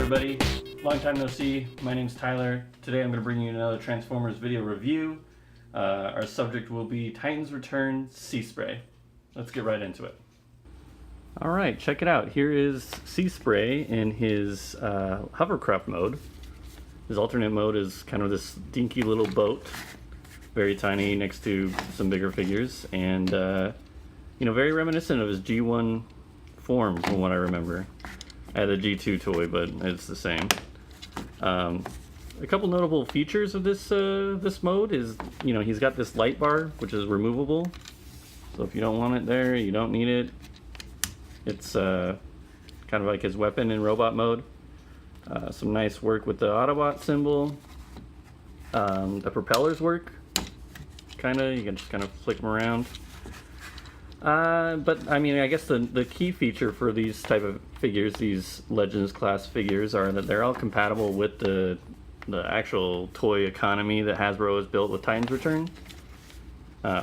everybody, long time no see. My name's Tyler. Today I'm going to bring you another Transformers video review. Our subject will be Titans Return Seaspray. Let's get right into it. Alright, check it out. Here is Seaspray in his hovercraft mode. His alternate mode is kind of this dinky little boat, very tiny next to some bigger figures, and you know, very reminiscent of his G1 form from what I remember. I had a G2 toy, but it's the same. A couple notable features of this this mode is, you know, he's got this light bar, which is removable. So if you don't want it there, you don't need it. It's kind of like his weapon in robot mode. Some nice work with the Autobot symbol. The propellers work, kinda. You can just kind of flick them around. But I mean, I guess the key feature for these type of figures, these Legends class figures, are that they're all compatible with the actual toy economy that Hasbro has built with Titans Return,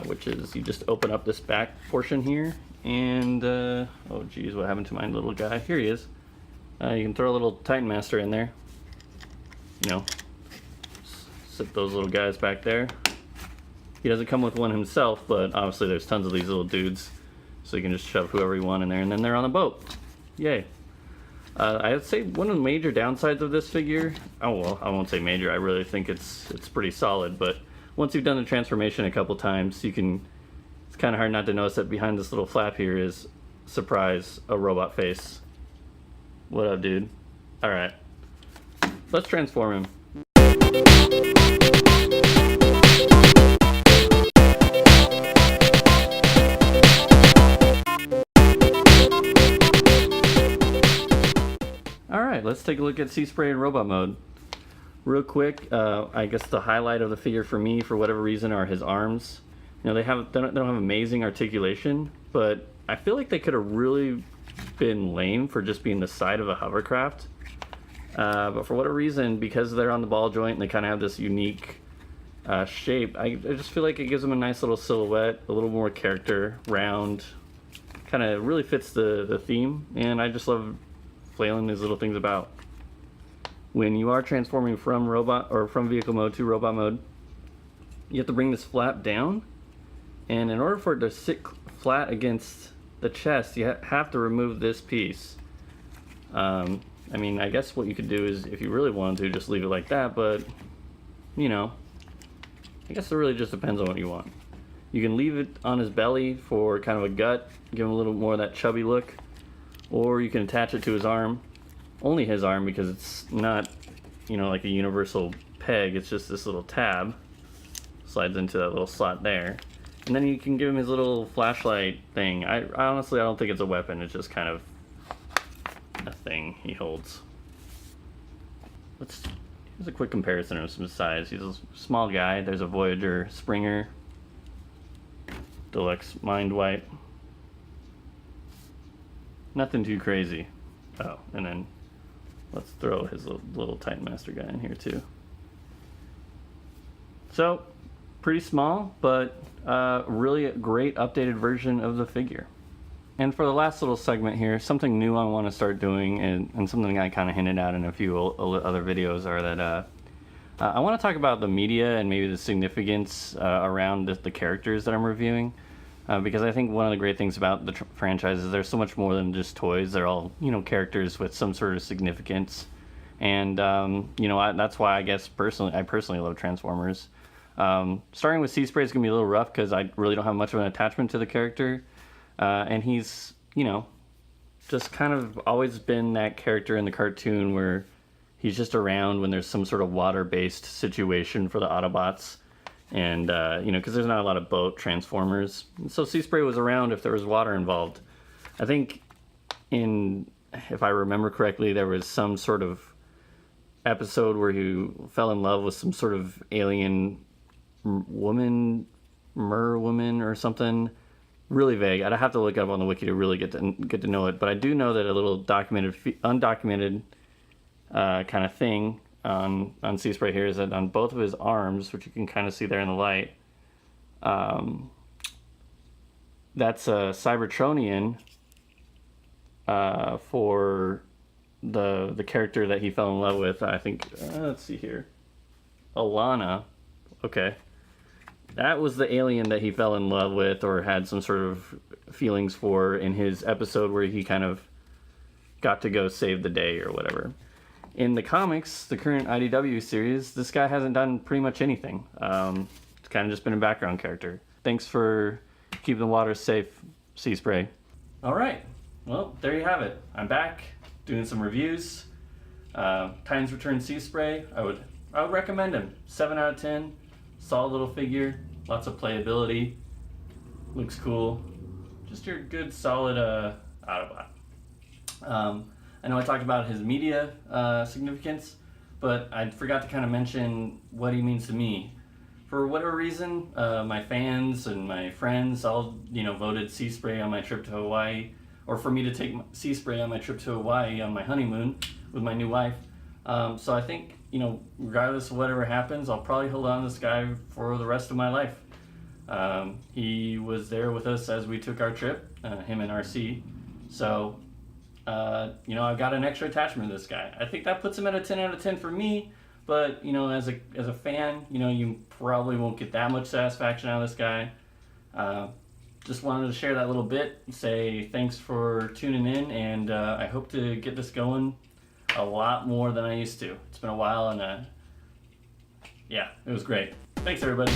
which is you just open up this back portion here, and oh geez, what happened to my little guy? Here he is. You can throw a little Titan Master in there. You know, sit those little guys back there. He doesn't come with one himself, but obviously there's tons of these little dudes, so you can just shove whoever you want in there, and then they're on the boat. Yay. I would say one of the major downsides of this figure, oh well, I won't say major, I really think it's pretty solid, but once you've done the transformation a couple times, it's kind of hard not to notice that behind this little flap here is, surprise, a robot face. What up, dude? Alright, let's transform him. Alright, let's take a look at Seaspray in robot mode. Real quick, I guess the highlight of the figure for me, for whatever reason, are his arms. You know, they don't have amazing articulation, but I feel like they could have really been lame for just being the side of a hovercraft. But for whatever reason, because they're on the ball joint and they kind of have this unique shape, I just feel like it gives them a nice little silhouette, a little more character, round, kind of really fits the theme, and I just love flailing these little things about. When you are transforming from robot or from vehicle mode to robot mode, you have to bring this flap down, and in order for it to sit flat against the chest, you have to remove this piece. I mean, I guess what you could do is, if you really wanted to, just leave it like that, but you know, I guess it really just depends on what you want. You can leave it on his belly for kind of a gut, give him a little more of that chubby look, or you can attach it to his arm, only his arm, because it's not, you know, like a universal peg, it's just this little tab, slides into that little slot there, and then you can give him his little flashlight thing. I honestly, I don't think it's a weapon, it's just kind of a thing he holds. Here's a quick comparison of some size. He's a small guy. There's a Voyager Springer, Deluxe Mind Wipe. Nothing too crazy. Oh, and then let's throw his little Titan Master guy in here too. So, pretty small, but really a great updated version of the figure. And for the last little segment here, something new I want to start doing, and something I kind of hinted at in a few other videos, are that I want to talk about the media and maybe the significance around the characters that I'm reviewing. Because I think one of the great things about the franchise is there's so much more than just toys. They're all, you know, characters with some sort of significance. And, you know, that's why I guess I personally love Transformers. Starting with Seaspray is going to be a little rough because I really don't have much of an attachment to the character. And he's, you know, just kind of always been that character in the cartoon where he's just around when there's some sort of water-based situation for the Autobots. And, you know, because there's not a lot of boat Transformers. So Seaspray was around if there was water involved. I think if I remember correctly, there was some sort of episode where he fell in love with some sort of alien woman, mer-woman or something. Really vague. I'd have to look up on the wiki to really get to know it. But I do know that a little undocumented kind of thing on Seaspray here is that on both of his arms, which you can kind of see there in the light, that's a Cybertronian for the character that he fell in love with. I think, let's see here, Alana. Okay, that was the alien that he fell in love with or had some sort of feelings for in his episode where he kind of got to go save the day or whatever. In the comics, the current IDW series, this guy hasn't done pretty much anything. It's kind of just been a background character. Thanks for keeping the waters safe, Seaspray. All right, well, there you have it. I'm back doing some reviews. Titans Return Seaspray, I would recommend him. 7 out of 10, solid little figure, lots of playability, looks cool. Just your good, solid Autobot. I know I talked about his media significance, but I forgot to kind of mention what he means to me. For whatever reason, my fans and my friends all, voted Seaspray on my trip to Hawaii, or for me to take Seaspray on my trip to Hawaii on my honeymoon with my new wife. So I think, regardless of whatever happens, I'll probably hold on to this guy for the rest of my life. He was there with us as we took our trip, him and RC. So, I've got an extra attachment to this guy. I think that puts him at a 10 out of 10 for me. But, as a fan, you probably won't get that much satisfaction out of this guy. Just wanted to share that little bit, say thanks for tuning in, and I hope to get this going a lot more than I used to. It's been a while, and yeah, it was great. Thanks, everybody.